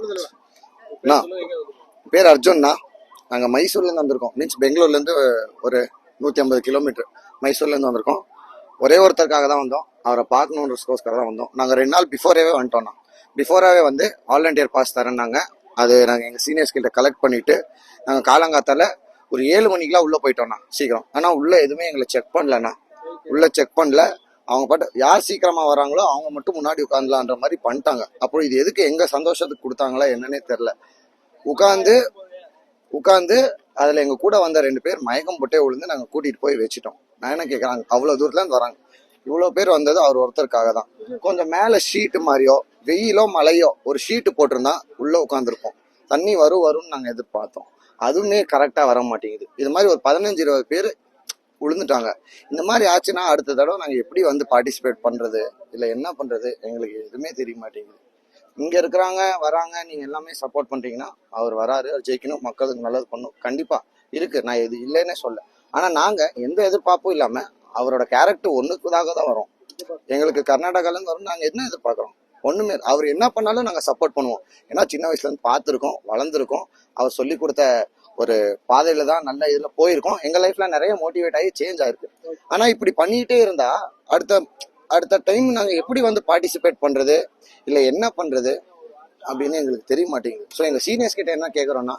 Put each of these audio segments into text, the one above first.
அண்ணா பேர் அர்ஜுன்ண்ணா. நாங்கள் மைசூர்லேருந்து வந்திருக்கோம். மீன்ஸ் பெங்களூர்லேருந்து ஒரு 150 கிலோமீட்டர் மைசூர்லேருந்து வந்திருக்கோம். ஒரே ஒருத்தருக்காக தான் வந்தோம். அவரை பார்க்கணுன்றதுக்கோஸ்கர தான் வந்தோம். நாங்கள் 2 நாள் பிஃபோராகவே வந்துட்டோம்ண்ணா. பிஃபோராகவே வந்து வாலண்டியர் பாஸ் தரேன்னாங்க. அது நாங்கள் எங்கள் சீனியர்ஸ்கிட்ட கலெக்ட் பண்ணிவிட்டு நாங்கள் காலங்காத்தால ஒரு 7 மணிக்கெலாம் உள்ளே போயிட்டோம்ண்ணா சீக்கிரம். ஆனால் உள்ளே எதுவுமே எங்களை செக் பண்ணலண்ணா. உள்ளே செக் பண்ணல. அவங்க பாட்டு யார் சீக்கிரமா வராங்களோ அவங்க மட்டும் முன்னாடி உட்காந்துலான்ற மாதிரி பண்ணிட்டாங்க. அப்புறம் இது எதுக்கு எங்க சந்தோஷத்துக்கு கொடுத்தாங்களா என்னன்னே தெரியல. உட்காந்து அதுல எங்க கூட வந்த 2 பேர் மயக்கம் போட்டே விழுந்து நாங்க கூட்டிட்டு போய் வச்சுட்டோம். நான் என்ன கேட்கறாங்க, அவ்வளவு தூரத்துல இருந்து வராங்க, இவ்வளவு பேர் வந்தது அவர் ஒருத்தருக்காக தான். கொஞ்சம் மேல ஷீட்டு மாதிரியோ வெயிலோ மழையோ ஒரு ஷீட்டு போட்டிருந்தா உள்ள உட்காந்துருப்போம். தண்ணி வரும்னு நாங்க எதிர்பார்த்தோம். அதுவுமே கரெக்டா வர மாட்டேங்குது. இது மாதிரி ஒரு 15-20 பேர் விழுந்துட்டாங்க. இந்த மாதிரி ஆச்சுன்னா அடுத்த தடவை நாங்கள் எப்படி வந்து பார்ட்டிசிபேட் பண்ணுறது, இல்லை என்ன பண்ணுறது, எங்களுக்கு எதுவுமே தெரிய மாட்டேங்குது. இங்கே இருக்கிறாங்க வராங்க, நீங்கள் எல்லாமே சப்போர்ட் பண்ணுறீங்கன்னா அவர் வராரு, அவர் ஜெயிக்கணும், மக்களுக்கு நல்லது பண்ணணும், கண்டிப்பாக இருக்குது. நான் இது இல்லைன்னே சொல்ல. ஆனால் நாங்கள் எந்த எதிர்பார்ப்பும் இல்லாமல் அவரோட கேரக்டர் ஒன்றுக்குதாக தான் வரும். எங்களுக்கு கர்நாடகாலேருந்து வரும். நாங்கள் என்ன எதிர்பார்க்குறோம்? ஒன்றுமே. அவர் என்ன பண்ணாலும் நாங்கள் சப்போர்ட் பண்ணுவோம். ஏன்னா சின்ன வயசுலேருந்து பார்த்துருக்கோம், வளர்ந்துருக்கோம். அவர் சொல்லி கொடுத்த ஒரு பாதையில தான் நல்ல இதுல போயிருக்கோம். எங்க லைஃப்ல நிறைய மோட்டிவேட் ஆகி சேஞ்ச் ஆயிருக்கு. ஆனா இப்படி பண்ணிட்டே இருந்தா அடுத்த டைம் நாங்க எப்படி வந்து பார்ட்டிசிபேட் பண்றது, இல்ல என்ன பண்றது அப்படின்னு எங்களுக்கு தெரிய மாட்டேங்குது. ஸோ எங்க சீனியர்ஸ் கிட்ட என்ன கேட்குறோம்னா,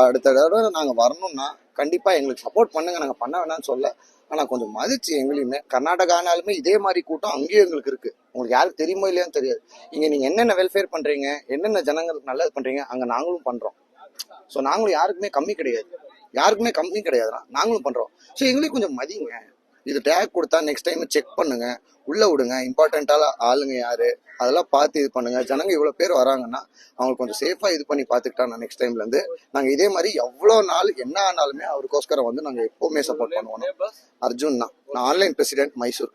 அடுத்த தடவை நாங்க வரணும்னா கண்டிப்பா எங்களுக்கு சப்போர்ட் பண்ணுங்க, நாங்க பண்ண வேணாம்னு சொல்ல. ஆனா கொஞ்சம் மதிச்சு எங்களையுமே, கர்நாடகானாலுமே இதே மாதிரி கூட்டம் அங்கேயும் எங்களுக்கு இருக்கு. உங்களுக்கு யாருக்கு தெரியுமோ இல்லையான்னு தெரியாது. இங்க நீங்க என்னென்ன வெல்ஃபேர் பண்றீங்க, என்னென்ன ஜனங்களுக்கு நல்லது பண்றீங்க, அங்க நாங்களும் பண்றோம். ஸோ நாங்களும் யாருக்குமே கம்மி கிடையாதுன்னா நாங்களும் பண்றோம். ஸோ எங்களையும் கொஞ்சம் மதிங்க. இது டேக் கொடுத்தா நெக்ஸ்ட் டைம் செக் பண்ணுங்க, உள்ள விடுங்க. இம்பார்ட்டன்டால ஆளுங்க யாரு அதெல்லாம் பார்த்து இது பண்ணுங்க. ஜனங்க இவ்வளவு பேர் வராங்கன்னா அவங்களுக்கு கொஞ்சம் சேஃபா இது பண்ணி பார்த்துக்கிட்டா நெக்ஸ்ட் டைம்ல இருந்து நாங்க இதே மாதிரி எவ்வளவு நாள் என்ன ஆனாலுமே அவருக்கோஸ்கரம் வந்து நாங்க எப்பவுமே சப்போர்ட் பண்ணுவோம். அர்ஜுன் தான். நான் ஆன்லைன் பிரசிடென்ட் மைசூர்.